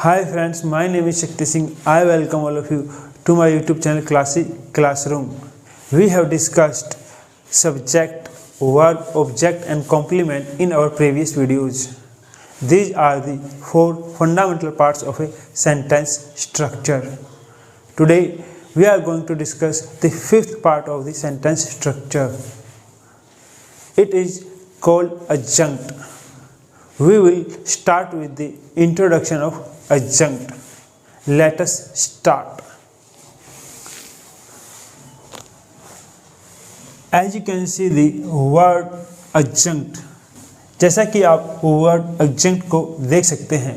Hi friends, my name is Shakti Singh. I welcome all of you to my YouTube channel Classroom. We have discussed subject, verb, object and complement in our previous videos. These are the four fundamental parts of a sentence structure. Today we are going to discuss the fifth part of the sentence structure. It is called adjunct. We will start with the introduction of adjunct. Let us start. As you can see the word adjunct. जैसा कि आप word adjunct को देख सकते हैं,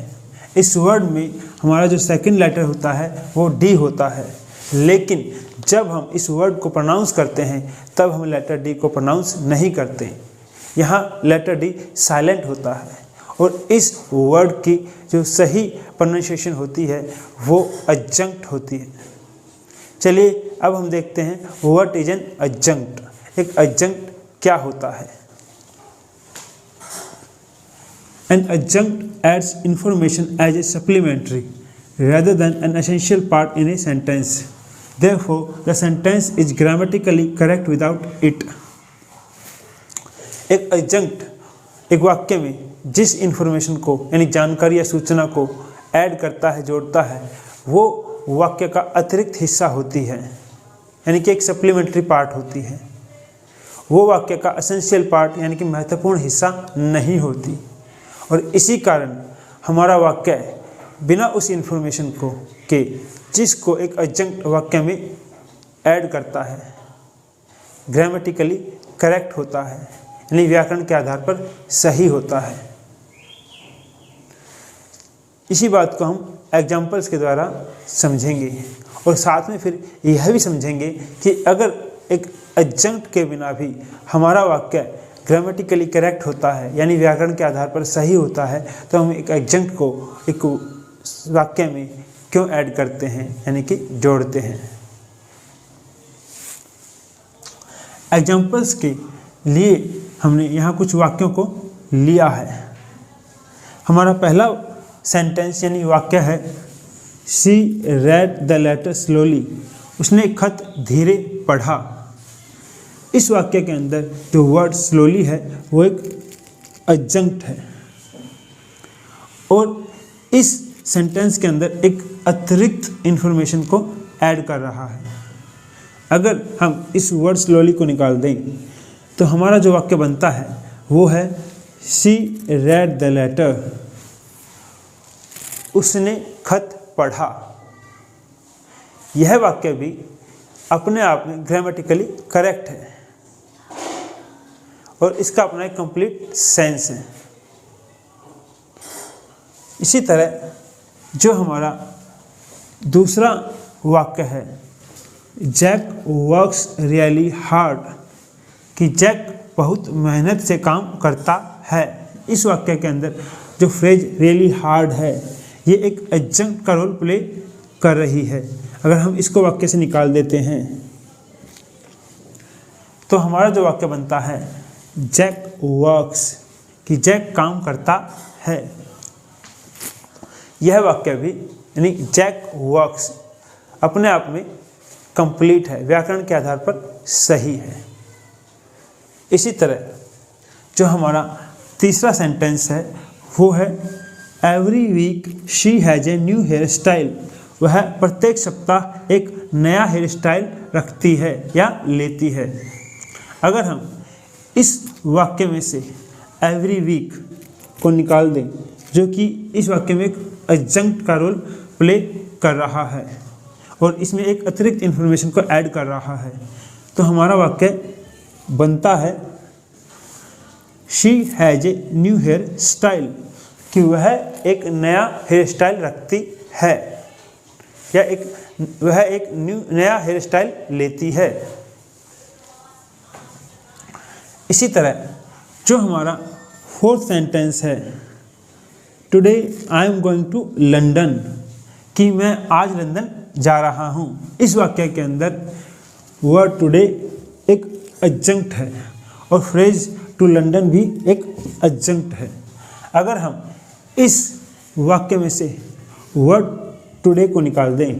इस word में हमारा जो सेकंड लेटर होता है वो डी होता है, लेकिन जब हम इस वर्ड को प्रोनाउंस करते हैं तब हम लेटर डी को प्रोनाउंस नहीं करते। यहाँ लेटर डी साइलेंट होता है और इस वर्ड की जो सही प्रोनाउंसिएशन होती है वो adjunct होती है। चलिए अब हम देखते हैं व्हाट इज एन adjunct। एक adjunct क्या होता है? An adjunct adds information as a supplementary rather than an essential part in a sentence. Therefore, the sentence is grammatically correct without it. एक adjunct एक वाक्य में जिस इंफॉर्मेशन को यानी जानकारी या सूचना को ऐड करता है, जोड़ता है, वो वाक्य का अतिरिक्त हिस्सा होती है, यानी कि एक सप्लीमेंट्री पार्ट होती है। वो वाक्य का एसेंशियल पार्ट यानी कि महत्वपूर्ण हिस्सा नहीं होती। और इसी कारण हमारा वाक्य बिना उस इंफॉर्मेशन को के जिसको एक adjunct वाक्य में ऐड करता है ग्रामेटिकली करेक्ट होता है, यानी व्याकरण के आधार पर सही होता है। इसी बात को हम एग्जाम्पल्स के द्वारा समझेंगे और साथ में फिर यह भी समझेंगे कि अगर एक adjunct के बिना भी हमारा वाक्य ग्रामेटिकली करेक्ट होता है यानी व्याकरण के आधार पर सही होता है, तो हम एक adjunct को एक वाक्य में क्यों ऐड करते हैं यानी कि जोड़ते हैं। एग्जाम्पल्स के लिए हमने यहाँ कुछ वाक्यों को लिया है। हमारा पहला सेंटेंस यानी वाक्य है she read the letter slowly. उसने खत धीरे पढ़ा। इस वाक्य के अंदर जो वर्ड स्लोली है वो एक adjunct है और इस सेंटेंस के अंदर एक अतिरिक्त इंफॉर्मेशन को ऐड कर रहा है। अगर हम इस वर्ड स्लोली को निकाल दें तो हमारा जो वाक्य बनता है वो है शी रेड द लेटर। उसने खत पढ़ा। यह वाक्य भी अपने आप में ग्रामेटिकली करेक्ट है और इसका अपना एक कंप्लीट सेंस है। इसी तरह जो हमारा दूसरा वाक्य है जैक वर्क्स रियली हार्ड, कि जैक बहुत मेहनत से काम करता है। इस वाक्य के अंदर जो फ्रेज रियली हार्ड है ये एक adjunct का रोल प्ले कर रही है। अगर हम इसको वाक्य से निकाल देते हैं तो हमारा जो वाक्य बनता है जैक वर्क्स, कि जैक काम करता है। यह वाक्य भी यानी जैक वर्क्स अपने आप में कंप्लीट है, व्याकरण के आधार पर सही है। इसी तरह जो हमारा तीसरा सेंटेंस है वो है every week she has a new hair style. वह प्रत्येक सप्ताह एक नया हेयर स्टाइल रखती है या लेती है। अगर हम इस वाक्य में से एवरी वीक को निकाल दें जो कि इस वाक्य में एक adjunct का रोल प्ले कर रहा है और इसमें एक अतिरिक्त इंफॉर्मेशन को ऐड कर रहा है, तो हमारा वाक्य बनता है she has a new hair style, कि वह एक नया हेयर स्टाइल रखती है या वह एक नया हेयर स्टाइल लेती है। इसी तरह जो हमारा फोर्थ सेंटेंस है today I am going to London, कि मैं आज लंदन जा रहा हूँ। इस वाक्य के अंदर वर्ड टुडे एक adjunct है और फ्रेज टू लंदन भी एक adjunct है। अगर हम इस वाक्य में से वर्ड टुडे को निकाल दें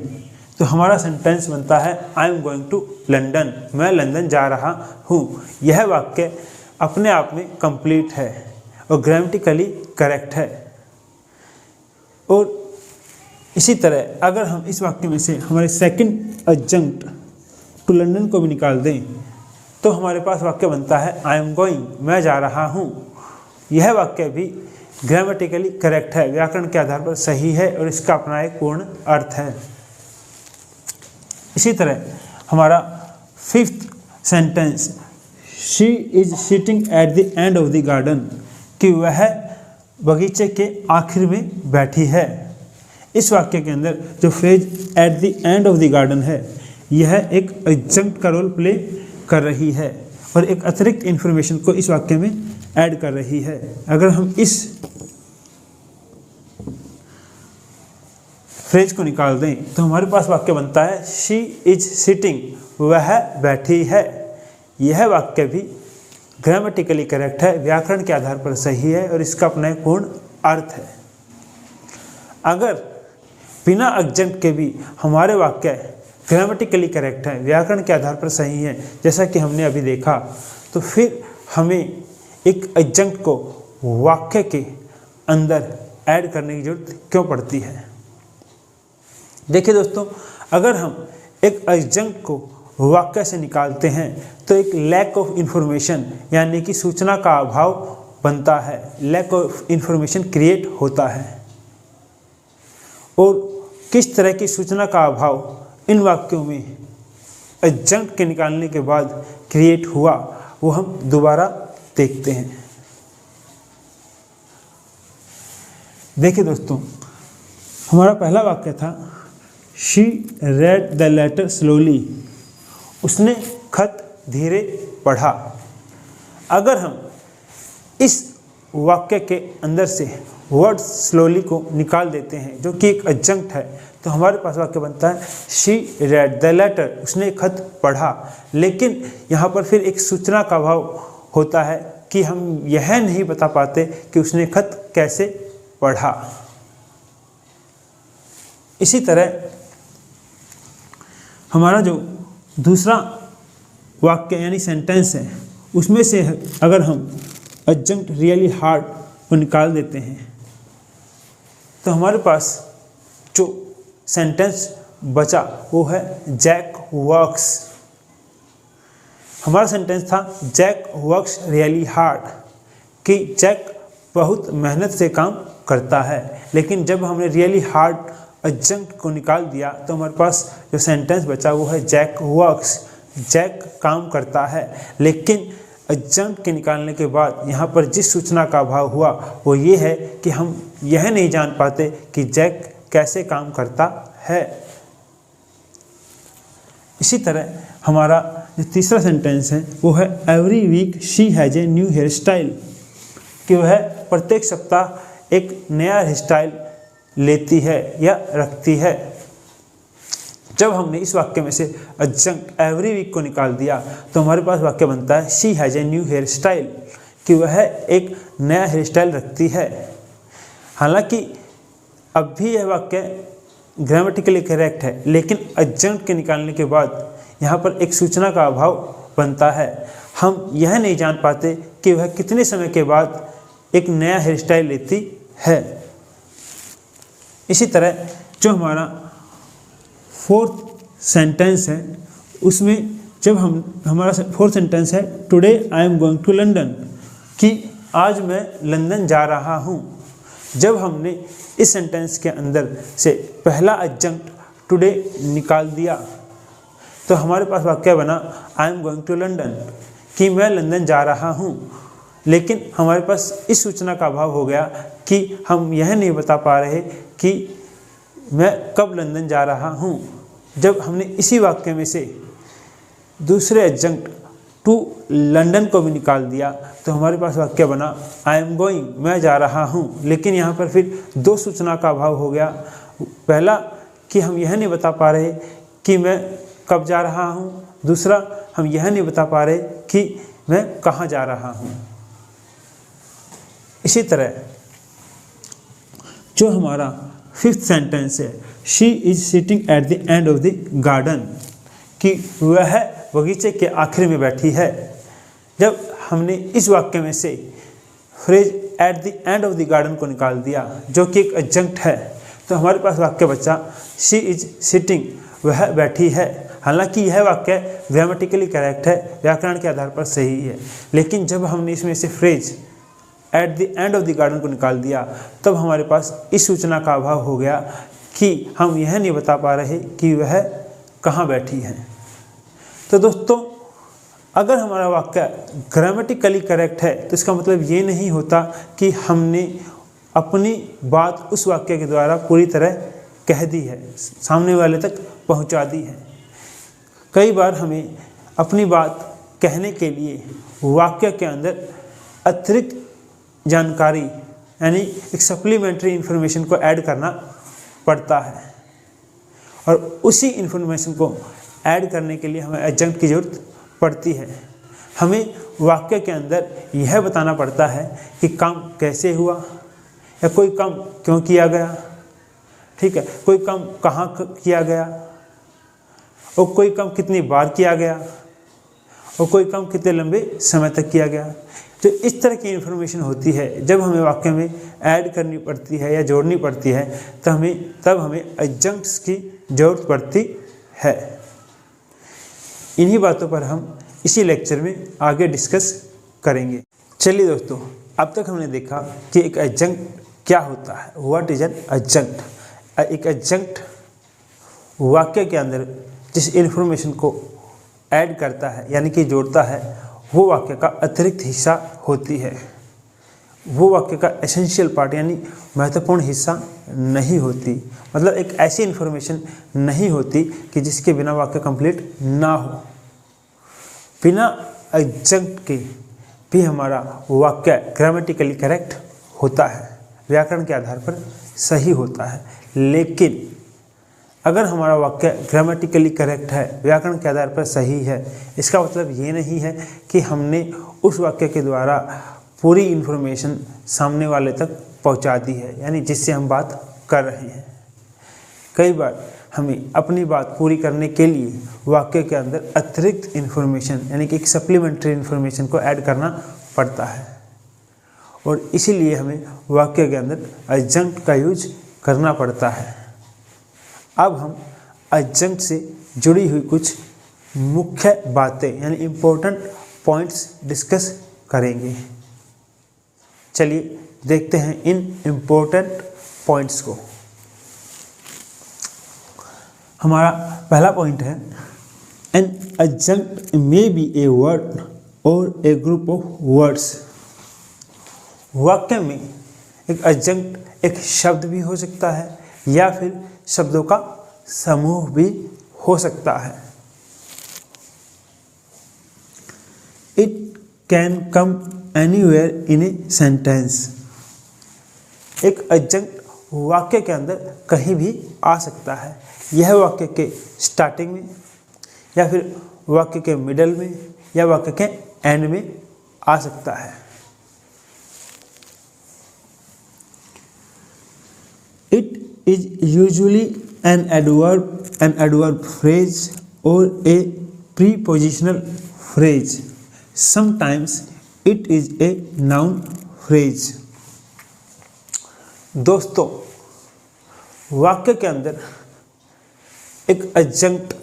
तो हमारा सेंटेंस बनता है I am going to London, मैं लंदन जा रहा हूँ। यह वाक्य अपने आप में कंप्लीट है और ग्रामेटिकली करेक्ट है। और इसी तरह अगर हम इस वाक्य में से हमारे सेकंड एडजंक्ट टू लंदन को भी निकाल दें तो हमारे पास वाक्य बनता है आई एम गोइंग, मैं जा रहा हूँ। यह वाक्य भी ग्रामेटिकली करेक्ट है, व्याकरण के आधार पर सही है और इसका अपना एक पूर्ण अर्थ है। इसी तरह हमारा fifth sentence she is sitting at the end of the garden, कि वह बगीचे के आखिर में बैठी है। इस वाक्य के अंदर जो phrase at the end of the garden है यह एक एडजंक्ट का रोल प्ले कर रही है और एक अतिरिक्त इन्फॉर्मेशन को इस वाक्य में ऐड कर रही है। अगर हम इस फ्रेज को निकाल दें तो हमारे पास वाक्य बनता है शी इज सिटिंग, वह बैठी है। यह वाक्य भी ग्रामेटिकली करेक्ट है, व्याकरण के आधार पर सही है और इसका अपना एक पूर्ण अर्थ है। अगर बिना एडजंक्ट के भी हमारे वाक्य ग्रामेटिकली करेक्ट है, व्याकरण के आधार पर सही है, जैसा कि हमने अभी देखा, तो फिर हमें एक एडजंक्ट को वाक्य के अंदर ऐड करने की जरूरत क्यों पड़ती है। देखिए दोस्तों, अगर हम एक एडजंक्ट को वाक्य से निकालते हैं तो एक लैक ऑफ इंफॉर्मेशन यानी कि सूचना का अभाव बनता है, लैक ऑफ इंफॉर्मेशन क्रिएट होता है। और किस तरह की सूचना का अभाव इन वाक्यों में एडजंक्ट के निकालने के बाद क्रिएट हुआ वो हम दोबारा देखते हैं। देखिए दोस्तों, हमारा पहला वाक्य था she read the letter slowly, उसने खत धीरे पढ़ा। अगर हम इस वाक्य के अंदर से वर्ड स्लोली को निकाल देते हैं जो कि एक एडजंक्ट है तो हमारे पास वाक्य बनता है शी रेड द लेटर, उसने खत पढ़ा। लेकिन यहाँ पर फिर एक सूचना का अभाव होता है कि हम यह नहीं बता पाते कि उसने खत कैसे पढ़ा। इसी तरह हमारा जो दूसरा वाक्य यानी सेंटेंस है उसमें से अगर हम एडजंक्ट रियली हार्ड को निकाल देते हैं तो हमारे पास जो सेंटेंस बचा वो है जैक वर्क्स। हमारा सेंटेंस था जैक वर्क्स रियली हार्ड, कि जैक बहुत मेहनत से काम करता है। लेकिन जब हमने रियली हार्ड एडजंक्ट को निकाल दिया तो हमारे पास जो सेंटेंस बचा वो है जैक वर्क्स, जैक काम करता है। लेकिन एडजंक्ट के निकालने के बाद यहाँ पर जिस सूचना का अभाव हुआ वो ये है कि हम यह नहीं जान पाते कि जैक कैसे काम करता है। इसी तरह हमारा जो तीसरा सेंटेंस है वो है every week she has a new hair style, कि वह प्रत्येक सप्ताह एक नया हेयर स्टाइल लेती है या रखती है। जब हमने इस वाक्य में से एडजंक्ट एवरी वीक को निकाल दिया तो हमारे पास वाक्य बनता है she has a new hair style, कि वह एक नया हेयर स्टाइल रखती है। हालांकि अब भी यह वाक्य ग्रामेटिकली करेक्ट है, लेकिन एडजंक्ट के निकालने के बाद यहाँ पर एक सूचना का अभाव बनता है। हम यह नहीं जान पाते कि वह कितने समय के बाद एक नया हेयर स्टाइल लेती है। इसी तरह जो हमारा फोर्थ सेंटेंस है उसमें जब हमारा फोर्थ सेंटेंस है today I am going to London, कि आज मैं लंदन जा रहा हूँ। जब हमने इस सेंटेंस के अंदर से पहला एडजंक्ट टुडे निकाल दिया तो हमारे पास वाक्य बना I am going to London, कि मैं लंदन जा रहा हूँ। लेकिन हमारे पास इस सूचना का अभाव हो गया कि हम यह नहीं बता पा रहे कि मैं कब लंदन जा रहा हूँ। जब हमने इसी वाक्य में से दूसरे एडजंक्ट टू लंदन को भी निकाल दिया तो हमारे पास वाक्य बना आई एम गोइंग, मैं जा रहा हूँ। लेकिन यहाँ पर फिर दो सूचना का अभाव हो गया। पहला कि हम यह नहीं बता पा रहे कि मैं कब जा रहा हूँ, दूसरा हम यह नहीं बता पा रहे कि मैं कहाँ जा रहा हूँ। इसी तरह जो हमारा 5th सेंटेंस है she is sitting at the end of the garden, कि वह बगीचे के आखिर में बैठी है। जब हमने इस वाक्य में से phrase at the end of the garden को निकाल दिया जो कि एक एडजंक्ट है, तो हमारे पास वाक्य बचा शी इज सिटिंग, वह बैठी है। हालांकि यह वाक्य ग्रामेटिकली करेक्ट है, व्याकरण के आधार पर सही है, लेकिन जब हमने इसमें से phrase at the end of the garden को निकाल दिया तब हमारे पास इस सूचना का अभाव हो गया कि हम यह नहीं बता पा रहे कि वह कहाँ बैठी है। तो दोस्तों, अगर हमारा वाक्य ग्रामेटिकली करेक्ट है तो इसका मतलब ये नहीं होता कि हमने अपनी बात उस वाक्य के द्वारा पूरी तरह कह दी है, सामने वाले तक पहुंचा दी है। कई बार हमें अपनी बात कहने के लिए वाक्य के अंदर अतिरिक्त जानकारी यानी एक सप्लीमेंट्री इन्फॉर्मेशन को ऐड करना पड़ता है, और उसी इन्फॉर्मेशन को ऐड करने के लिए हमें एडजंक्ट की ज़रूरत पड़ती है। हमें वाक्य के अंदर यह बताना पड़ता है कि काम कैसे हुआ, या कोई काम क्यों किया गया, ठीक है, कोई काम कहाँ किया गया, और कोई काम कितनी बार किया गया, और कोई काम कितने लंबे समय तक किया गया। तो इस तरह की इन्फॉर्मेशन होती है जब हमें वाक्य में ऐड करनी पड़ती है या जोड़नी पड़ती है, तो तब हमें एडजंक्ट्स की ज़रूरत पड़ती है। इन्हीं बातों पर हम इसी लेक्चर में आगे डिस्कस करेंगे। चलिए दोस्तों, अब तक हमने देखा कि एक एडजंक्ट क्या होता है, व्हाट इज एन एडजंक्ट। एक एडजंक्ट वाक्य के अंदर जिस इन्फॉर्मेशन को ऐड करता है यानी कि जोड़ता है, वो वाक्य का अतिरिक्त हिस्सा होती है, वो वाक्य का एसेंशियल पार्ट यानी महत्वपूर्ण हिस्सा नहीं होती। मतलब एक ऐसी इन्फॉर्मेशन नहीं होती कि जिसके बिना वाक्य कंप्लीट ना हो। बिना एडजंक्ट के भी हमारा वाक्य ग्रामेटिकली करेक्ट होता है, व्याकरण के आधार पर सही होता है। लेकिन अगर हमारा वाक्य ग्रामेटिकली करेक्ट है, व्याकरण के आधार पर सही है, इसका मतलब ये नहीं है कि हमने उस वाक्य के द्वारा पूरी इन्फॉर्मेशन सामने वाले तक पहुंचा दी है, यानी जिससे हम बात कर रहे हैं। कई बार हमें अपनी बात पूरी करने के लिए वाक्य के अंदर अतिरिक्त इन्फॉर्मेशन यानी कि एक सप्लीमेंट्री इन्फॉर्मेशन को ऐड करना पड़ता है, और इसीलिए हमें वाक्य के अंदर एडजंक्ट का यूज करना पड़ता है। अब हम एडजंक्ट से जुड़ी हुई कुछ मुख्य बातें यानी इम्पोर्टेंट पॉइंट्स डिस्कस करेंगे। चलिए देखते हैं इन इम्पोर्टेंट पॉइंट्स को। हमारा पहला पॉइंट है an adjunct may be a word or a group of words. वाक्य में एक एडजंक्ट एक शब्द भी हो सकता है या फिर शब्दों का समूह भी हो सकता है। It can come anywhere in a sentence. एक एडजंक्ट वाक्य के अंदर कहीं भी आ सकता है। यह वाक्य के स्टार्टिंग में या फिर वाक्य के मिडल में या वाक्य के एंड में आ सकता है। It is usually an adverb phrase or a prepositional phrase. Sometimes it is a noun phrase. दोस्तों, वाक्य के अंदर एक एडजंक्ट,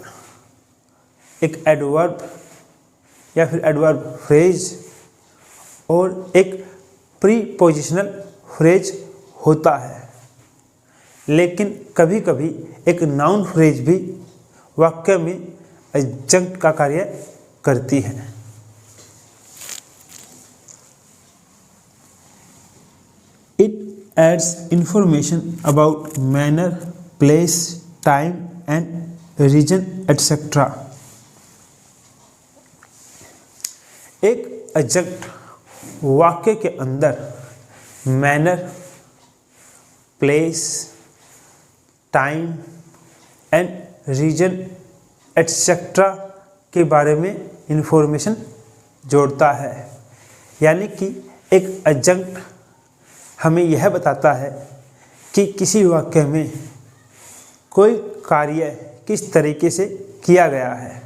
एक एडवर्ब या फिर एडवर्ब फ्रेज और एक प्रीपोजिशनल फ्रेज होता है, लेकिन कभी कभी एक नाउन फ्रेज भी वाक्य में एडजंक्ट का कार्य करती है। It adds information about manner, place, time and reason etcetera. एक एडजंक्ट वाक्य के अंदर manner, place, time and reason etcetera के बारे में इंफॉर्मेशन जोड़ता है। यानी कि एक एडजंक्ट हमें यह बताता है कि किसी वाक्य में कोई कार्य किस तरीके से किया गया है।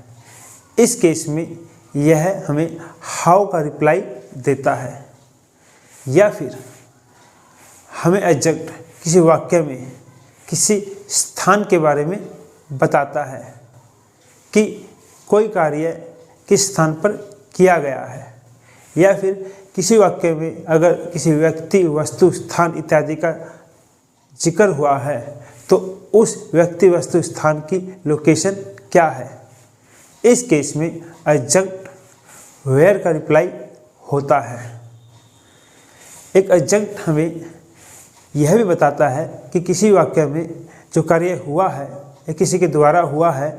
इस केस में यह हमें हाउ का रिप्लाई देता है, या फिर हमें एडजेक्ट किसी वाक्य में किसी स्थान के बारे में बताता है कि कोई कार्य किस स्थान पर किया गया है, या फिर किसी वाक्य में अगर किसी व्यक्ति, वस्तु, स्थान इत्यादि का जिक्र हुआ है तो उस व्यक्ति, वस्तु, स्थान की लोकेशन क्या है। इस केस में एडजेक्ट वेयर का रिप्लाई होता है। एक एडजेक्ट हमें यह भी बताता है कि किसी वाक्य में जो कार्य हुआ है या किसी के द्वारा हुआ है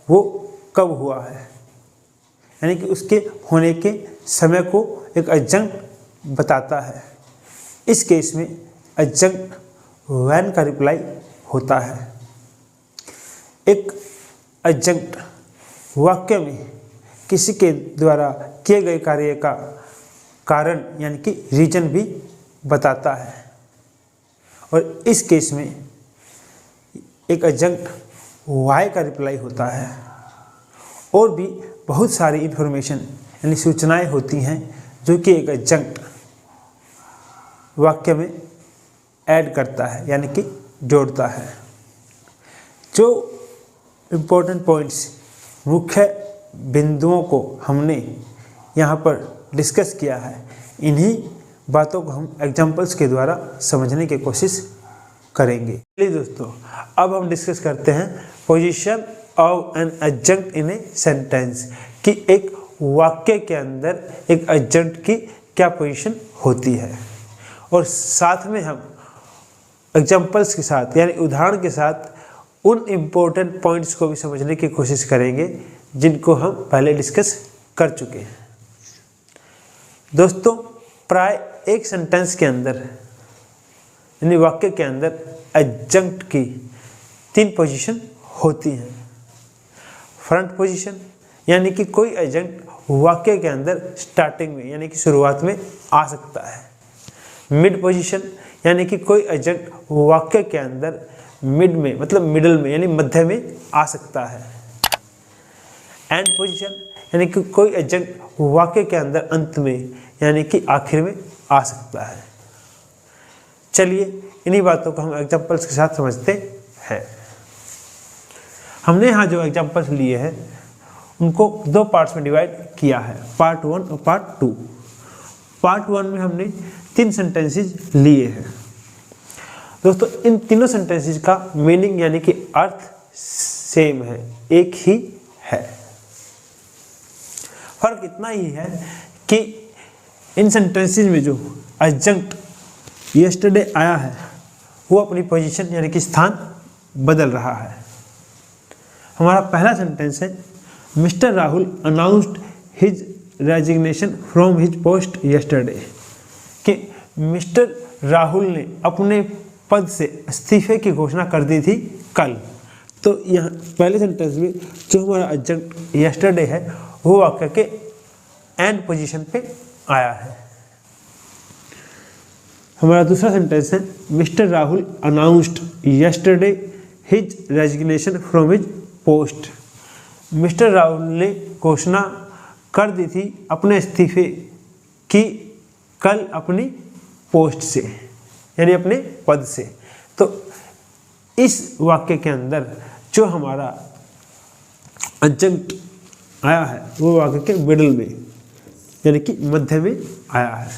वो कब हुआ है, यानी कि उसके होने के समय को एक एडजेक्ट बताता है। इस केस में एडजेक्ट व्हेन का रिप्लाई होता है। एक एडजेक्ट वाक्य में किसी के द्वारा किए गए कार्य का कारण यानी कि रीजन भी बताता है, और इस केस में एक एडजेक्ट वाई का रिप्लाई होता है। और भी बहुत सारी इन्फॉर्मेशन यानी सूचनाएं होती हैं जो कि एक एडजेक्ट वाक्य में ऐड करता है यानी कि जोड़ता है। जो इम्पोर्टेंट पॉइंट्स, मुख्य बिंदुओं को हमने यहाँ पर डिस्कस किया है, इन्हीं बातों को हम एग्जाम्पल्स के द्वारा समझने की कोशिश करेंगे। चलिए दोस्तों, अब हम डिस्कस करते हैं position of an adjective in a sentence, कि एक वाक्य के अंदर एक एडजेक्ट की क्या पोजीशन होती है, और साथ में हम एग्जाम्पल्स के साथ यानी उदाहरण के साथ उन इम्पोर्टेंट पॉइंट्स को भी समझने की कोशिश करेंगे जिनको हम पहले डिस्कस कर चुके हैं। दोस्तों, प्राय एक सेंटेंस के अंदर यानी वाक्य के अंदर एडजेक्ट की 3 पोजीशन होती हैं। फ्रंट पोजीशन यानी कि कोई एडजेक्ट वाक्य के अंदर स्टार्टिंग में यानी कि शुरुआत में आ सकता है। मिड पोजीशन यानी कि कोई एडजेक्ट वाक्य के अंदर मिड में मतलब मिडल में यानी मध्य में आ सकता है। एंड पोजीशन यानी कि कोई एडजेक्ट वाक्य के अंदर अंत में यानी कि आखिर में आ सकता है। चलिए इन्हीं बातों को हम एग्जाम्पल्स के साथ समझते हैं। हमने यहाँ जो एग्जाम्पल्स लिए हैं उनको 2 पार्ट्स में डिवाइड किया है, पार्ट 1 और पार्ट 2। पार्ट 1 में हमने 3 सेंटेंसेस लिए हैं। दोस्तों, इन तीनों सेंटेंसेस का मीनिंग यानी कि अर्थ सेम है, एक ही है। फर्क इतना ही है कि इन सेंटेंसेस में जो एडजेक्ट यस्टरडे आया है वो अपनी पोजीशन यानी कि स्थान बदल रहा है। हमारा पहला सेंटेंस है, mister Rahul announced his resignation from his post yesterday, कि मिस्टर राहुल ने अपने पद से इस्तीफे की घोषणा कर दी थी कल। तो यहाँ पहले सेंटेंस में जो हमारा एडजेक्ट यस्टरडे है वो वाक्य के एंड पोजीशन पे आया है। हमारा दूसरा सेंटेंस है, mister Rahul announced yesterday his resignation from his post. Mister Rahul ने घोषणा कर दी थी अपने इस्तीफे की कल अपनी पोस्ट से यानी अपने पद से। तो इस वाक्य के अंदर जो हमारा एडजेक्ट आया है वो वाक्य के मिडल में यानी कि मध्य में आया है।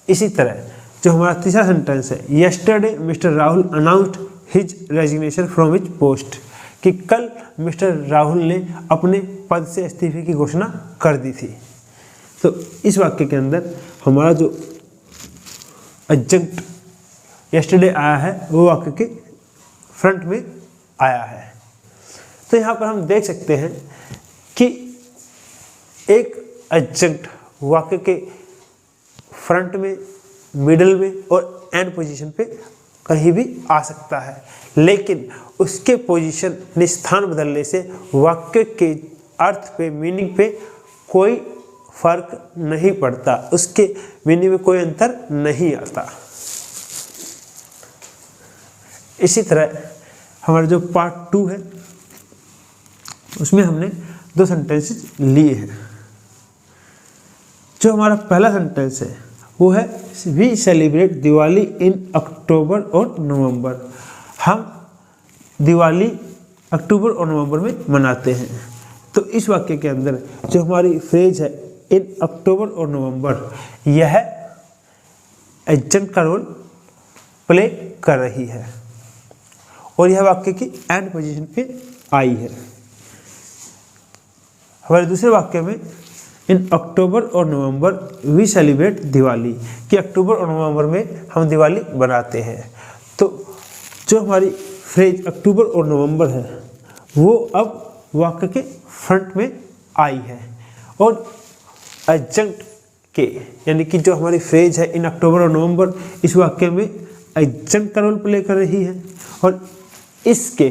इसी तरह जो हमारा तीसरा सेंटेंस है, yesterday mister Rahul announced his resignation from his post, कि कल मिस्टर राहुल ने अपने पद से इस्तीफे की घोषणा कर दी थी। तो इस वाक्य के अंदर हमारा जो एडजेक्ट यस्टरडे आया है वो वाक्य के फ्रंट में आया है। तो यहाँ पर हम देख सकते हैं कि एक एडजेक्ट वाक्य के फ्रंट में, मिडल में और एंड पोजीशन पे कहीं भी आ सकता है, लेकिन उसके पोजीशन स्थान बदलने से वाक्य के अर्थ पे, मीनिंग पे कोई फर्क नहीं पड़ता, उसके मीनिंग में कोई अंतर नहीं आता। इसी तरह हमारा जो पार्ट 2 है उसमें हमने 2 सेंटेंसेस लिए हैं। जो हमारा पहला सेंटेंस है वो है वी सेलिब्रेट दिवाली इन अक्टूबर और नवंबर। हम दिवाली अक्टूबर और नवंबर में मनाते हैं। तो इस वाक्य के अंदर जो हमारी फ्रेज है इन अक्टूबर और नवंबर, यह एडजंक्ट का रोल प्ले कर रही है और यह वाक्य की एंड पोजीशन पे आई है। हमारे दूसरे वाक्य में इन अक्टूबर और नवंबर वी सेलिब्रेट दिवाली, कि अक्टूबर और नवंबर में हम दिवाली बनाते हैं। तो जो हमारी फ्रेज अक्टूबर और नवंबर है वो अब वाक्य के फ्रंट में आई है और एडजंक्ट के, यानी कि जो हमारी फ्रेज है इन अक्टूबर और नवंबर, इस वाक्य में एडजंक्ट का रोल प्ले कर रही है और इसके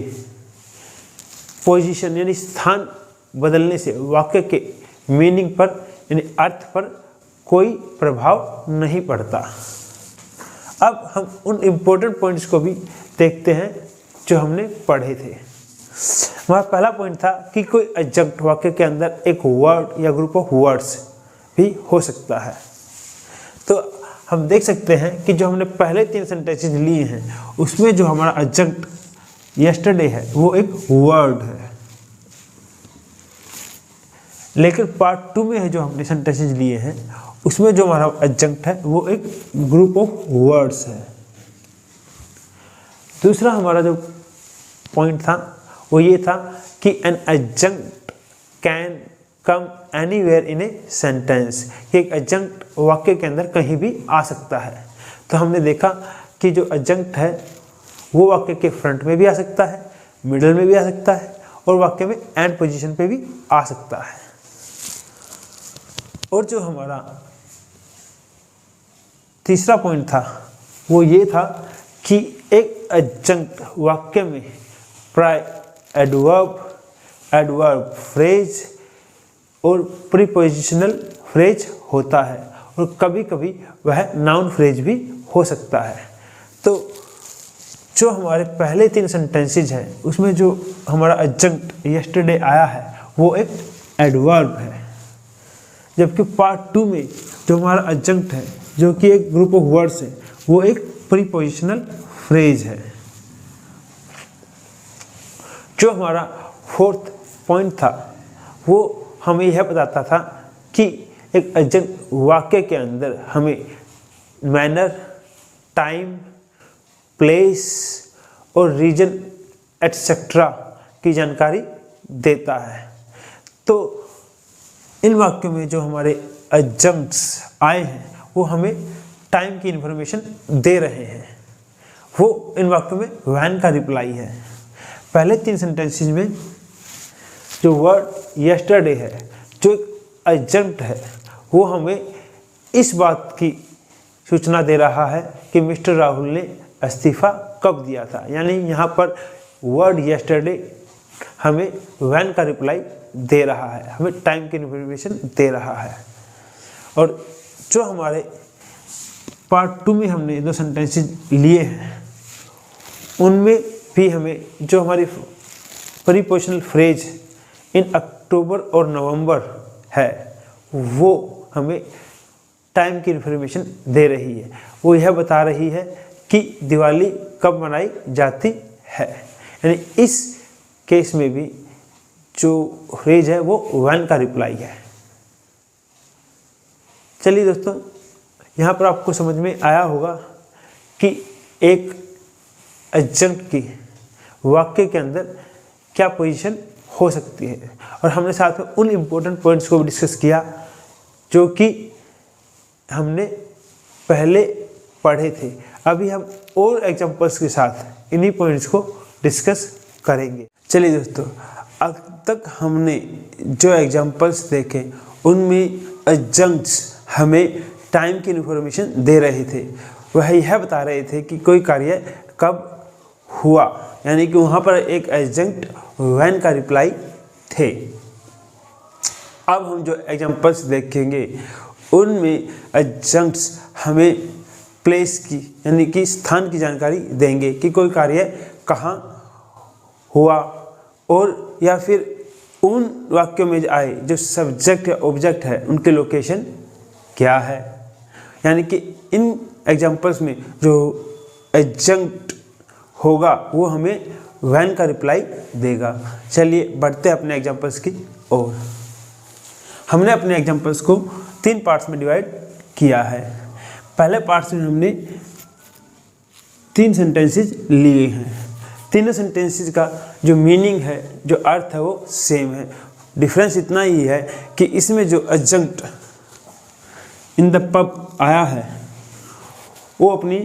पोजीशन यानी स्थान बदलने से वाक्य के मीनिंग पर यानी अर्थ पर कोई प्रभाव नहीं पड़ता। अब हम उन इम्पोर्टेंट पॉइंट्स को भी देखते हैं जो हमने पढ़े थे। हमारा पहला पॉइंट था कि कोई एडजंक्ट वाक्य के अंदर एक वर्ड या ग्रुप ऑफ वर्ड्स भी हो सकता है। तो हम देख सकते हैं कि जो हमने पहले 3 सेंटेंसेस लिए हैं उसमें जो हमारा एडजंक्ट यस्टरडे है वो एक वर्ड है, लेकिन पार्ट 2 में है जो हमने सेंटेंसेस लिए हैं उसमें जो हमारा एडजंक्ट है वो एक ग्रुप ऑफ वर्ड्स है। दूसरा हमारा जो पॉइंट था वो ये था कि an adjunct can come anywhere in a sentence, कि एक एडजंक्ट वाक्य के अंदर कहीं भी आ सकता है। तो हमने देखा कि जो एडजंक्ट है वो वाक्य के फ्रंट में भी आ सकता है, मिडल में भी आ सकता है और वाक्य में एंड पोजीशन पे भी आ सकता है। और जो हमारा तीसरा पॉइंट था वो ये था कि एक एडजंक्ट वाक्य में प्राय एडवर्ब फ्रेज और प्रीपोजिशनल फ्रेज होता है और कभी कभी वह नाउन फ्रेज भी हो सकता है। तो जो हमारे पहले 3 सेंटेंसेज हैं उसमें जो हमारा एडजंक्ट यस्टरडे आया है वो एक एडवर्ब है, जबकि पार्ट 2 में जो हमारा एडजंक्ट है जो कि एक ग्रुप ऑफ वर्ड्स है वो एक प्रीपोजिशनल फ्रेज है। जो हमारा 4th पॉइंट था वो हमें यह बताता था कि एक एडजंक्ट वाक्य के अंदर हमें मैनर, टाइम, प्लेस और रीजन एटसेट्रा की जानकारी देता है। तो इन वाक्यों में जो हमारे एडजंक्ट्स आए हैं वो हमें टाइम की इंफॉर्मेशन दे रहे हैं, वो इन वाक्यों में व्हेन का रिप्लाई है। पहले 3 सेंटेंसेस में जो वर्ड यस्टरडे है जो एक एडजंक्ट है वो हमें इस बात की सूचना दे रहा है कि मिस्टर राहुल ने इस्तीफा कब दिया था, यानी यहाँ पर वर्ड यस्टरडे हमें व्हेन का रिप्लाई दे रहा है, हमें टाइम की इन्फॉर्मेशन दे रहा है। और जो हमारे पार्ट 2 में हमने 2 सेंटेंसेस लिए हैं उनमें भी हमें जो हमारी प्रीपोजिशनल फ्रेज इन अक्टूबर और नवंबर है वो हमें टाइम की इन्फॉर्मेशन दे रही है। वो यह बता रही है कि दिवाली कब मनाई जाती है, यानी इस केस में भी जो फ्रेज है वो व्हेन का रिप्लाई है। चलिए दोस्तों, यहाँ पर आपको समझ में आया होगा कि एक एडजंक्ट की वाक्य के अंदर क्या पोजीशन हो सकती है और हमने साथ में उन इम्पोर्टेंट पॉइंट्स को भी डिस्कस किया जो कि हमने पहले पढ़े थे। अभी हम और एग्जांपल्स के साथ इन्हीं पॉइंट्स को डिस्कस करेंगे। चलिए दोस्तों, अब तक हमने जो एग्जांपल्स देखे उनमें एडजंक्ट्स हमें टाइम की इन्फॉर्मेशन दे रहे थे। वह यह बता रहे थे कि कोई कार्य कब हुआ, यानी कि वहाँ पर एक एडजंक्ट व्हेन का रिप्लाई थे। अब हम जो एग्जांपल्स देखेंगे उनमें एडजंक्ट्स हमें प्लेस की यानी कि स्थान की जानकारी देंगे कि कोई कार्य कहाँ हुआ, और या फिर उन वाक्यों में आए जो सब्जेक्ट या ऑब्जेक्ट है उनके लोकेशन क्या है। यानी कि इन एग्जाम्पल्स में जो एडजंक्ट होगा वो हमें व्हेन का रिप्लाई देगा। चलिए बढ़ते हैं अपने एग्जाम्पल्स की ओर। हमने अपने एग्जाम्पल्स को 3 पार्ट्स में डिवाइड किया है। पहले पार्ट्स में हमने 3 सेंटेंसेस लिए हैं। तीनों सेंटेंसेस का जो मीनिंग है, जो अर्थ है, वो सेम है। डिफरेंस इतना ही है कि इसमें जो एडजंक्ट इन द पब आया है वो अपनी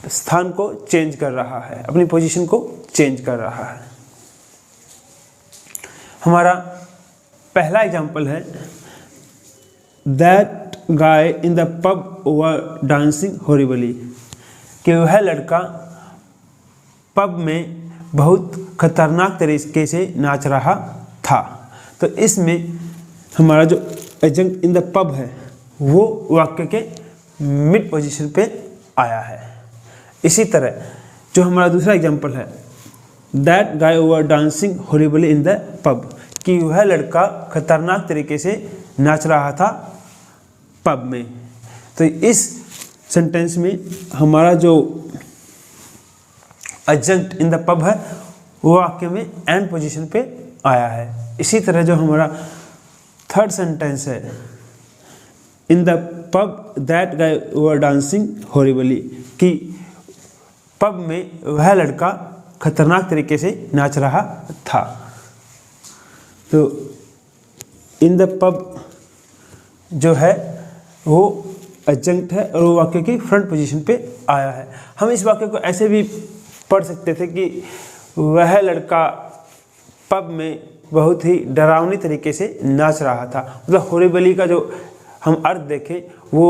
स्थान को चेंज कर रहा है, अपनी पोजीशन को चेंज कर रहा है। हमारा पहला एग्जाम्पल है that guy in the pub were dancing horribly, कि वह लड़का पब में बहुत खतरनाक तरीके से नाच रहा था। तो इसमें हमारा जो एडजंक्ट इन द पब है वो वाक्य के मिड पोजीशन पे आया है। इसी तरह जो हमारा दूसरा एग्जांपल है that guy were dancing horribly in the pub, कि वह लड़का खतरनाक तरीके से नाच रहा था पब में। तो इस सेंटेंस में हमारा जो एडजंक्ट इन द पब है वो वाक्य में एंड पोजीशन पे आया है। इसी तरह जो हमारा थर्ड सेंटेंस है in the pub that guy were dancing horribly, कि पब में वह लड़का खतरनाक तरीके से नाच रहा था। तो इन द पब जो है वो एडजंक्ट है और वो वाक्य की फ्रंट पोजीशन पे आया है। हम इस वाक्य को ऐसे भी पढ़ सकते थे कि वह लड़का पब में बहुत ही डरावनी तरीके से नाच रहा था। मतलब हॉरिबली का जो हम अर्थ देखें वो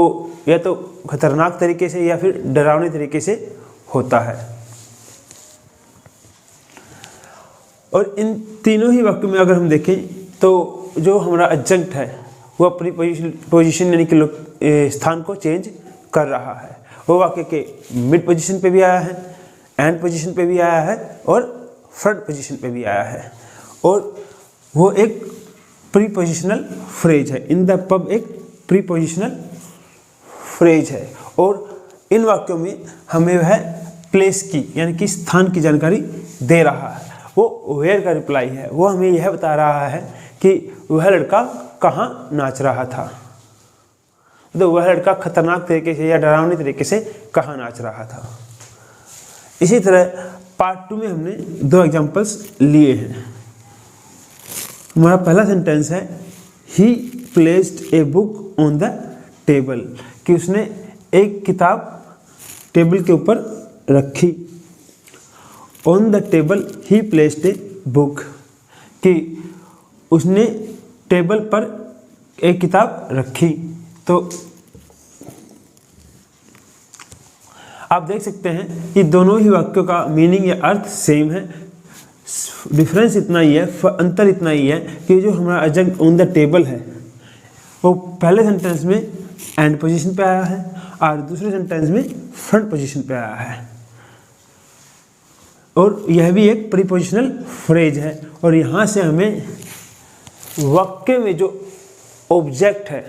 या तो खतरनाक तरीके से या फिर डरावनी तरीके से होता है। और इन तीनों ही वाक्यों में अगर हम देखें तो जो हमारा एडजंक्ट है वो अपनी पोजीशन यानी कि स्थान को चेंज कर रहा है। वो वाक्य के मिड पोजीशन पे भी आया है, एंड पोजीशन पे भी आया है और फ्रंट पोजीशन पे भी आया है। और वो एक प्रीपोजिशनल फ्रेज है। इन द पब एक प्रीपोजिशनल फ्रेज है और इन वाक्यों में हमें वह प्लेस की यानी कि स्थान की जानकारी दे रहा है। वो वेयर का रिप्लाई है। वो हमें यह बता रहा है कि वह लड़का कहाँ नाच रहा था, तो वह लड़का खतरनाक तरीके से या डरावनी तरीके से कहाँ नाच रहा था। इसी तरह पार्ट 2 में हमने 2 एग्जाम्पल्स लिए हैं। हमारा पहला सेंटेंस है ही placed a book on the table, कि उसने एक किताब टेबल के ऊपर रखी। On the table he placed a book, कि उसने टेबल पर एक किताब रखी। तो आप देख सकते हैं कि दोनों ही वाक्यों का मीनिंग या अर्थ सेम है। डिफरेंस इतना ही है, अंतर इतना ही है कि जो हमारा एडजंक्ट ऑन द टेबल है वो पहले सेंटेंस में एंड पोजीशन पे आया है और दूसरे सेंटेंस में फ्रंट पोजीशन पे आया है। और यह भी एक प्रीपोजिशनल फ्रेज है और यहाँ से हमें वाक्य में जो ऑब्जेक्ट है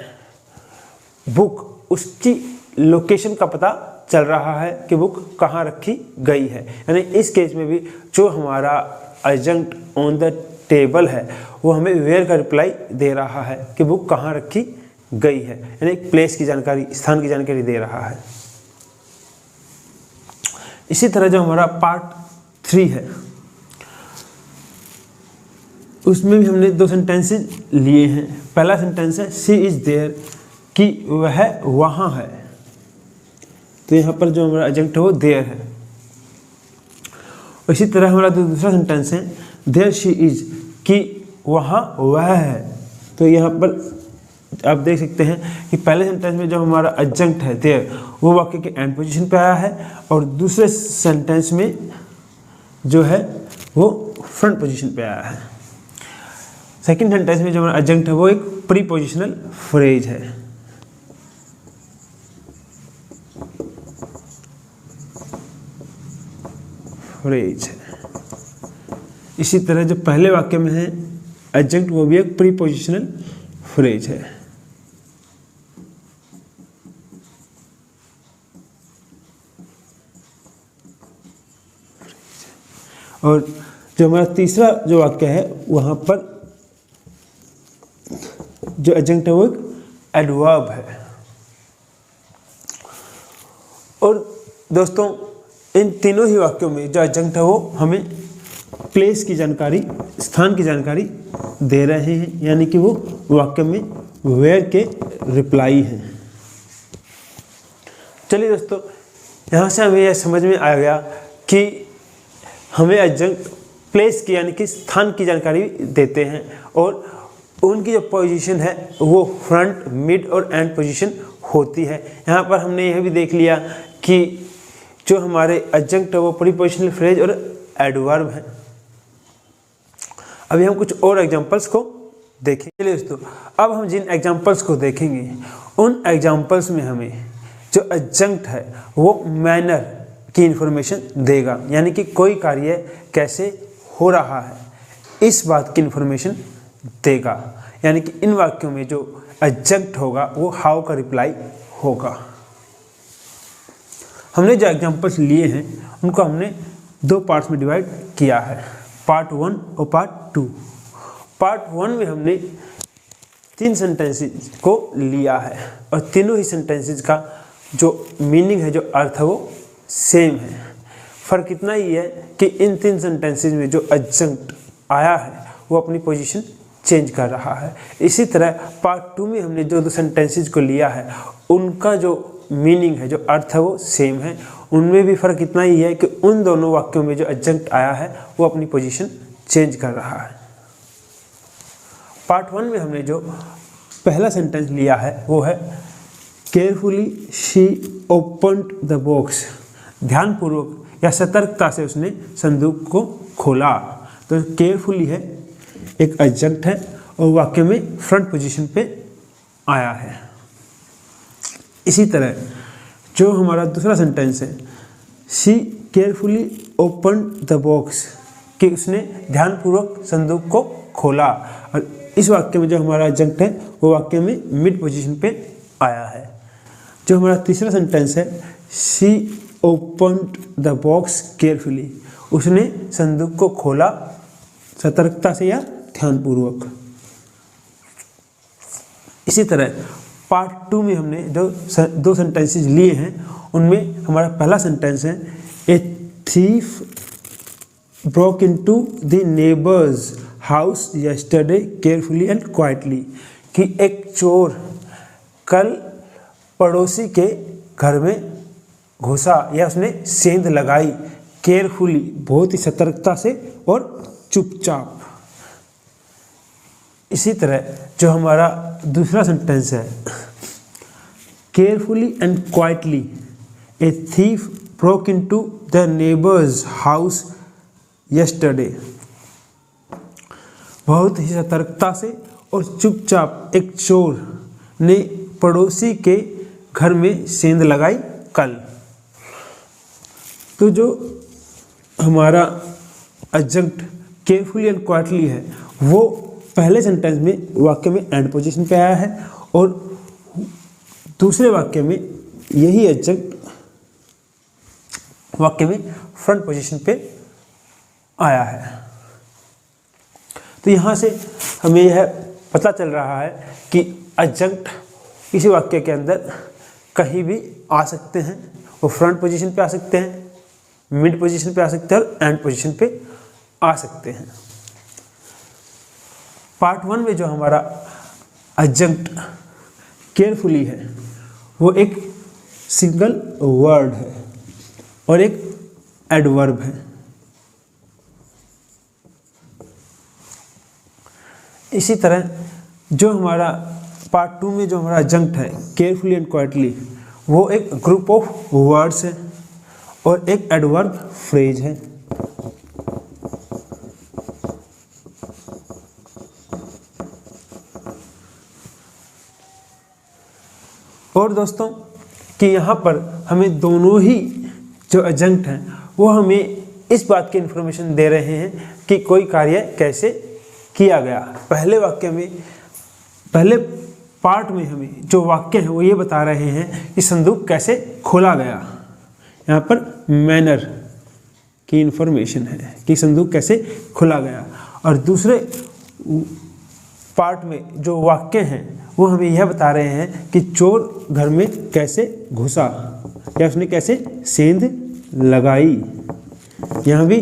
बुक, उसकी लोकेशन का पता चल रहा है कि बुक कहाँ रखी गई है। यानी इस केस में भी जो हमारा एडजंक्ट ऑन द टेबल है वो हमें वेयर का रिप्लाई दे रहा है कि बुक कहाँ रखी गई है, यानी एक प्लेस की जानकारी, स्थान की जानकारी दे रहा है। इसी तरह जो हमारा पार्ट 3 है उसमें भी हमने 2 सेंटेंसेस लिए हैं। पहला सेंटेंस है शी इज देयर, कि वह वहाँ है। तो यहाँ पर जो हमारा एडजंक्ट है वो देयर है। इसी तरह हमारा दूसरा सेंटेंस है देयर शी इज, कि वहाँ वह है। तो यहाँ पर आप देख सकते हैं कि पहले सेंटेंस में जो हमारा एडजंक्ट है देयर वो वाक्य के एंड पोजीशन पे आया है और दूसरे सेंटेंस में जो है वो फ्रंट पोजीशन पे आया है। सेकंड सेंटेंस में जो हमारा एडजंक्ट है वो एक प्रीपोजिशनल फ्रेज है। फ्रेज है। इसी तरह जो पहले वाक्य में है एडजंक्ट, वो भी एक प्रीपोजिशनल फ्रेज है। और जो हमारा तीसरा जो वाक्य है वहाँ पर जो एडजंक्ट है वो एक एडवर्ब है। और दोस्तों इन तीनों ही वाक्यों में जो एडजंक्ट है वो हमें प्लेस की जानकारी, स्थान की जानकारी दे रहे हैं, यानी कि वो वाक्य में वेयर के रिप्लाई हैं। चलिए दोस्तों, यहाँ से हमें यह समझ में आ गया कि हमें एडजंक्ट प्लेस की यानी कि स्थान की जानकारी देते हैं और उनकी जो पोजीशन है वो फ्रंट, मिड और एंड पोजीशन होती है। यहाँ पर हमने यह भी देख लिया कि जो हमारे एडजंक्ट है वो प्रीपोजिशनल फ्रेज और एडवर्ब है। अभी हम कुछ और एग्जांपल्स को देखेंगे दोस्तों। अब हम जिन एग्जांपल्स को देखेंगे उन एग्जांपल्स में हमें जो एडजंक्ट है वो मैनर की इंफॉर्मेशन देगा, यानी कि कोई कार्य कैसे हो रहा है इस बात की इंफॉर्मेशन देगा। यानी कि इन वाक्यों में जो एडजंक्ट होगा वो हाउ का रिप्लाई होगा। हमने जो एग्जांपल्स लिए हैं उनको हमने दो पार्ट्स में डिवाइड किया है, पार्ट 1 और पार्ट 2। पार्ट 1 में हमने 3 सेंटेंसेस को लिया है और तीनों ही सेंटेंसेस का जो मीनिंग है, जो अर्थ है वो सेम है। फ़र्क इतना ही है कि इन 3 सेंटेंसेस में जो एडजंक्ट आया है वो अपनी पोजीशन चेंज कर रहा है। इसी तरह पार्ट 2 में हमने जो 2 सेंटेंसेस को लिया है उनका जो मीनिंग है, जो अर्थ है वो सेम है। उनमें भी फ़र्क इतना ही है कि उन दोनों वाक्यों में जो एडजंक्ट आया है वो अपनी पोजीशन चेंज कर रहा है। पार्ट 1 में हमने जो पहला सेंटेंस लिया है वो है carefully she opened the box. ध्यानपूर्वक या सतर्कता से उसने संदूक को खोला। तो केयरफुली है एक एडजंक्ट है और वाक्य में फ्रंट पोजीशन पे आया है। इसी तरह जो हमारा दूसरा सेंटेंस है she carefully opened the box, कि उसने ध्यानपूर्वक संदूक को खोला, और इस वाक्य में जो हमारा एडजंक्ट है वो वाक्य में मिड पोजीशन पे आया है। जो हमारा तीसरा सेंटेंस है she opened the box carefully, उसने संदूक को खोला सतर्कता से या ध्यानपूर्वक। इसी तरह पार्ट 2 में हमने जो 2 सेंटेंसेस लिए हैं उनमें हमारा पहला सेंटेंस है a thief broke into the neighbour's house yesterday carefully and quietly, कि एक चोर कल पड़ोसी के घर में घुसा या उसने सेंध लगाई, केयरफुली बहुत ही सतर्कता से और चुपचाप। इसी तरह जो हमारा दूसरा सेंटेंस है carefully and quietly a thief broke into the neighbour's house yesterday, बहुत ही सतर्कता से और चुपचाप एक चोर ने पड़ोसी के घर में सेंध लगाई कल। तो जो हमारा एडजंक्ट केयरफुली एंड क्वाइटली है वो पहले सेंटेंस में वाक्य में एंड पोजीशन पे आया है और दूसरे वाक्य में यही एडजंक्ट वाक्य में फ्रंट पोजीशन पे आया है। तो यहाँ से हमें यह पता चल रहा है कि एडजंक्ट किसी वाक्य के अंदर कहीं भी आ सकते हैं। वो फ्रंट पोजीशन पे आ सकते हैं, मिड पोजीशन पे आ सकते हैं और एंड पोजीशन पे आ सकते हैं। पार्ट 1 में जो हमारा एडजंक्ट केयरफुली है वो एक सिंगल वर्ड है और एक एडवर्ब है। इसी तरह जो हमारा पार्ट 2 में जो हमारा एडजंक्ट है केयरफुली एंड क्वाइटली वो एक ग्रुप ऑफ वर्ड्स है और एक एडवर्ब फ्रेज है। और दोस्तों कि यहाँ पर हमें दोनों ही जो एडजंक्ट हैं वो हमें इस बात की इन्फॉर्मेशन दे रहे हैं कि कोई कार्य कैसे किया गया। पहले वाक्य में, पहले पार्ट में हमें जो वाक्य है वो ये बता रहे हैं कि संदूक कैसे खोला गया। यहाँ पर मैनर की इन्फॉर्मेशन है कि संदूक कैसे खोला गया। और दूसरे पार्ट में जो वाक्य हैं वो हमें यह बता रहे हैं कि चोर घर में कैसे घुसा या उसने कैसे सेंध लगाई। यहाँ भी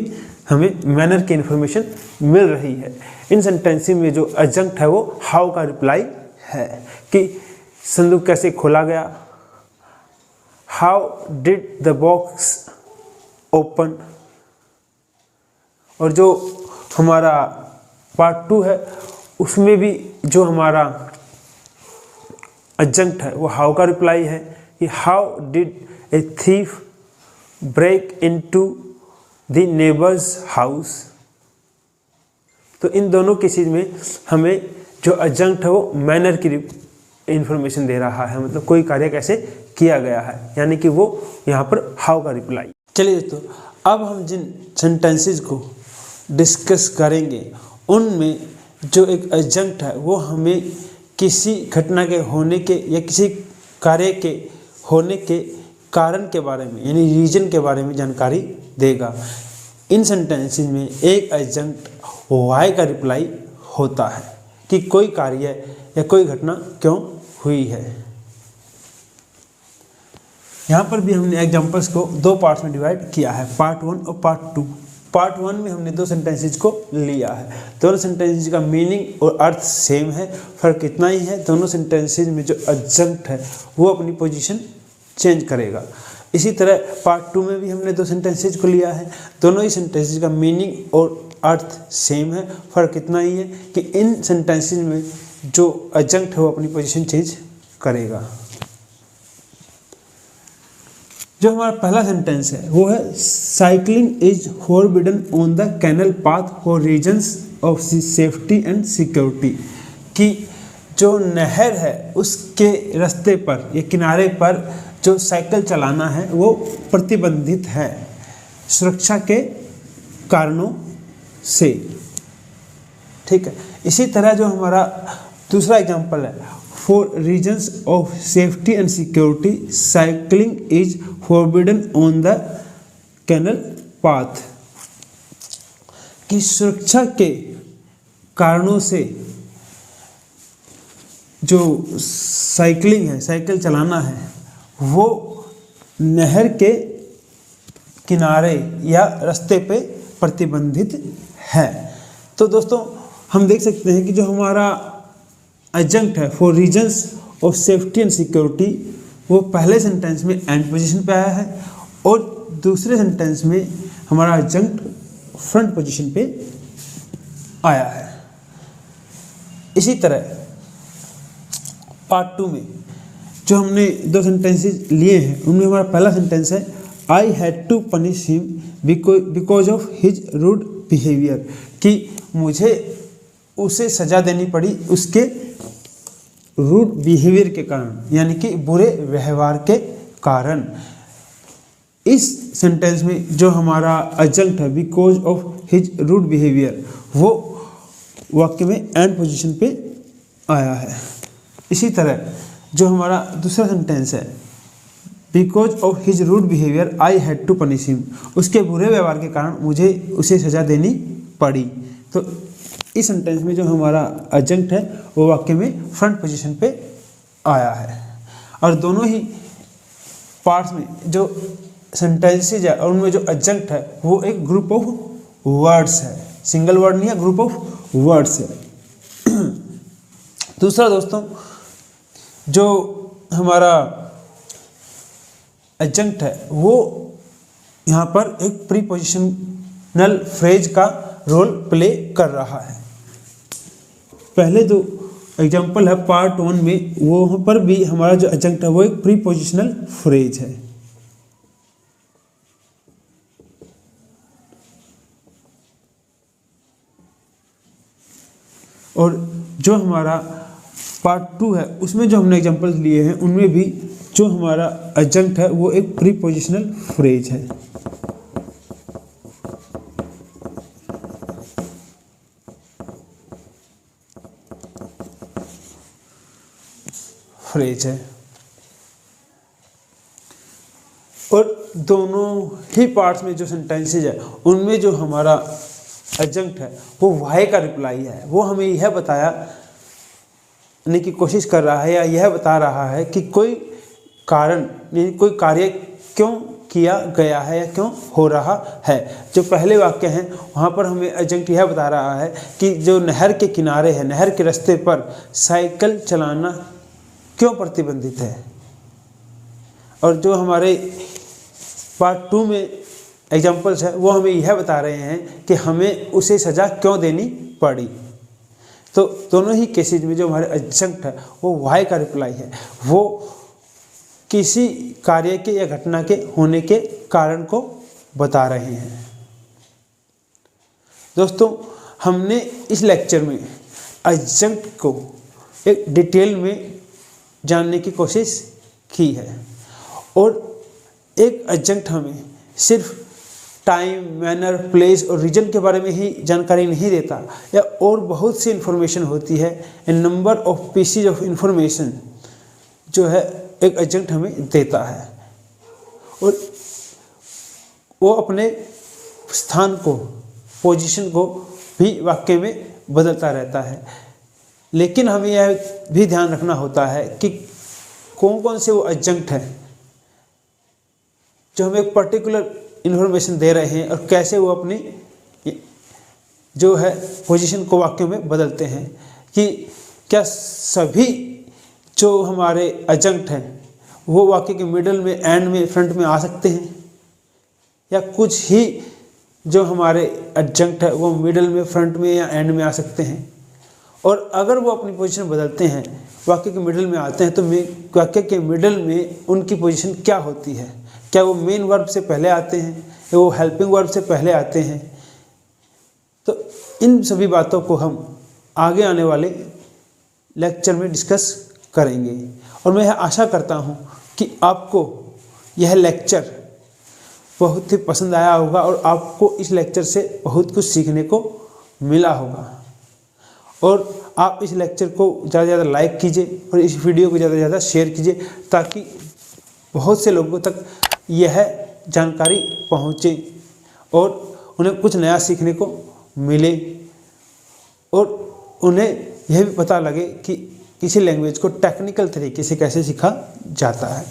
हमें मैनर की इन्फॉर्मेशन मिल रही है। इन सेंटेंसेस में जो एडजंक्ट है वो हाउ का रिप्लाई है कि संदूक कैसे खोला गया, how did the box open. और जो हमारा पार्ट 2 है उसमें भी जो हमारा एडजंक्ट है वो हाउ का रिप्लाई है कि how did a thief break into the neighbour's house. तो इन दोनों केसेस में हमें जो एडजंक्ट है वो मैनर की इंफॉर्मेशन दे रहा है, मतलब कोई कार्य कैसे किया गया है, यानी कि वो यहाँ पर हाउ का रिप्लाई। चलिए दोस्तों, अब हम जिन सेंटेंसेस को डिस्कस करेंगे उनमें जो एक एडजंक्ट है वो हमें किसी घटना के होने के या किसी कार्य के होने के कारण के बारे में यानी रीजन के बारे में जानकारी देगा। इन सेंटेंसेस में एक एडजंक्ट वाई का रिप्लाई होता है कि कोई कार्य या कोई घटना क्यों हुई है। यहाँ पर भी हमने एग्जांपल्स को दो पार्ट्स में डिवाइड किया है, पार्ट 1 और पार्ट 2। पार्ट 1 में हमने दो सेंटेंसेज को लिया है, दोनों सेंटेंसेज का मीनिंग और अर्थ सेम है, फर्क इतना ही है दोनों सेंटेंसेज में जो एडजंक्ट है वो अपनी पोजीशन चेंज करेगा। इसी तरह पार्ट 2 में भी हमने दो सेंटेंसेज को लिया है, दोनों ही सेंटेंसेज का मीनिंग और अर्थ सेम है, फर्क इतना ही है कि इन सेंटेंसेज में जो एडजंक्ट है वो अपनी पोजीशन चेंज करेगा। जो हमारा पहला सेंटेंस है वो है cycling is forbidden on the canal path for reasons of safety and security, कि जो नहर है उसके रास्ते पर या किनारे पर जो साइकिल चलाना है वो प्रतिबंधित है सुरक्षा के कारणों से। ठीक है, इसी तरह जो हमारा दूसरा एग्जांपल है, for reasons of safety and security cycling is forbidden on the canal path, कि सुरक्षा के कारणों से जो साइकिलिंग है, साइकिल चलाना है, वो नहर के किनारे या रास्ते पे प्रतिबंधित है। तो दोस्तों हम देख सकते हैं कि जो हमारा एडजंक्ट है for reasons of safety and security वो पहले सेंटेंस में एंड पोजीशन पे आया है और दूसरे सेंटेंस में हमारा एडजंक्ट फ्रंट पोजीशन पे आया है। इसी तरह पार्ट 2 में जो हमने दो सेंटेंसेस लिए हैं उनमें हमारा पहला सेंटेंस है I had to punish him because of his rude behaviour, कि मुझे उसे सजा देनी पड़ी उसके रूड बिहेवियर के कारण, यानी कि बुरे व्यवहार के कारण। इस सेंटेंस में जो हमारा एडजंक्ट है because of his rude behaviour वो वाक्य में एंड पोजीशन पे आया है। इसी तरह जो हमारा दूसरा सेंटेंस है because of his rude behaviour I had to punish him, उसके बुरे व्यवहार के कारण मुझे उसे सजा देनी पड़ी। तो इस सेंटेंस में जो हमारा एडजंक्ट है वो वाक्य में फ्रंट पोजीशन पे आया है। और दोनों ही पार्ट्स में जो सेंटेंसेज है और उनमें जो एडजंक्ट है वो एक ग्रुप ऑफ वर्ड्स है, सिंगल वर्ड नहीं है, ग्रुप ऑफ वर्ड्स है। दूसरा दोस्तों जो हमारा एडजंक्ट है वो यहाँ पर एक प्रीपोजिशनल फ्रेज का रोल प्ले कर रहा है। पहले जो एग्जाम्पल है पार्ट 1 में वहाँ पर भी हमारा जो एडजंक्ट है वो एक प्रीपोजिशनल फ्रेज है। और जो हमारा पार्ट 2 है उसमें जो हमने एग्जाम्पल्स लिए हैं उनमें भी जो हमारा एडजंक्ट है वो एक प्रीपोजिशनल फ्रेज है। फ्रेज है। और दोनों ही पार्ट्स में जो सेंटेंसेज है उनमें जो हमारा एडजंक्ट है वो वाई का रिप्लाई है। वो हमें यह बताने की कोशिश कर रहा है या यह बता रहा है कि कोई कारण यानी कोई कार्य क्यों किया गया है या क्यों हो रहा है। जो पहले वाक्य हैं वहाँ पर हमें एडजंक्ट यह बता रहा है कि जो नहर के किनारे है, नहर के रास्ते पर साइकिल चलाना क्यों प्रतिबंधित है। और जो हमारे पार्ट 2 में एग्जाम्पल्स है वो हमें यह बता रहे हैं कि हमें उसे सज़ा क्यों देनी पड़ी। तो दोनों ही केसेज में जो हमारे एडजंक्ट है वो वाई का रिप्लाई है। वो किसी कार्य के या घटना के होने के कारण को बता रहे हैं। दोस्तों, हमने इस लेक्चर में एडजंक्ट को एक डिटेल में जानने की कोशिश की है। और एक एडजंक्ट हमें सिर्फ टाइम, मैनर, प्लेस और रीजन के बारे में ही जानकारी नहीं देता, या और बहुत सी इन्फॉर्मेशन होती है। A number of pieces of information जो है एक एडजंक्ट हमें देता है। और वो अपने स्थान को, पोजीशन को भी वाक्य में बदलता रहता है। लेकिन हमें यह भी ध्यान रखना होता है कि कौन कौन से वो एडजंक्ट हैं जो हमें एक पर्टिकुलर इन्फॉर्मेशन दे रहे हैं और कैसे वो अपनी जो है पोजीशन को वाक्यों में बदलते हैं। कि क्या सभी जो हमारे एडजंक्ट हैं वो वाक्य के मिडल में, एंड में, फ्रंट में आ सकते हैं, या कुछ ही जो हमारे एडजंक्ट है वो मिडल में, फ्रंट में या एंड में आ सकते हैं। और अगर वो अपनी पोजीशन बदलते हैं, वाक्य के मिडल में आते हैं, तो वाक्य के मिडल में उनकी पोजीशन क्या होती है। क्या वो मेन वर्ब से पहले आते हैं या वो हेल्पिंग वर्ब से पहले आते हैं। तो इन सभी बातों को हम आगे आने वाले लेक्चर में डिस्कस करेंगे। और मैं यह आशा करता हूँ कि आपको यह लेक्चर बहुत ही पसंद आया होगा और आपको इस लेक्चर से बहुत कुछ सीखने को मिला होगा। और आप इस लेक्चर को ज़्यादा से ज़्यादा लाइक कीजिए और इस वीडियो को ज़्यादा से ज़्यादा शेयर कीजिए, ताकि बहुत से लोगों तक यह जानकारी पहुँचे और उन्हें कुछ नया सीखने को मिले, और उन्हें यह भी पता लगे कि किसी लैंग्वेज को टेक्निकल तरीके से कैसे सीखा जाता है।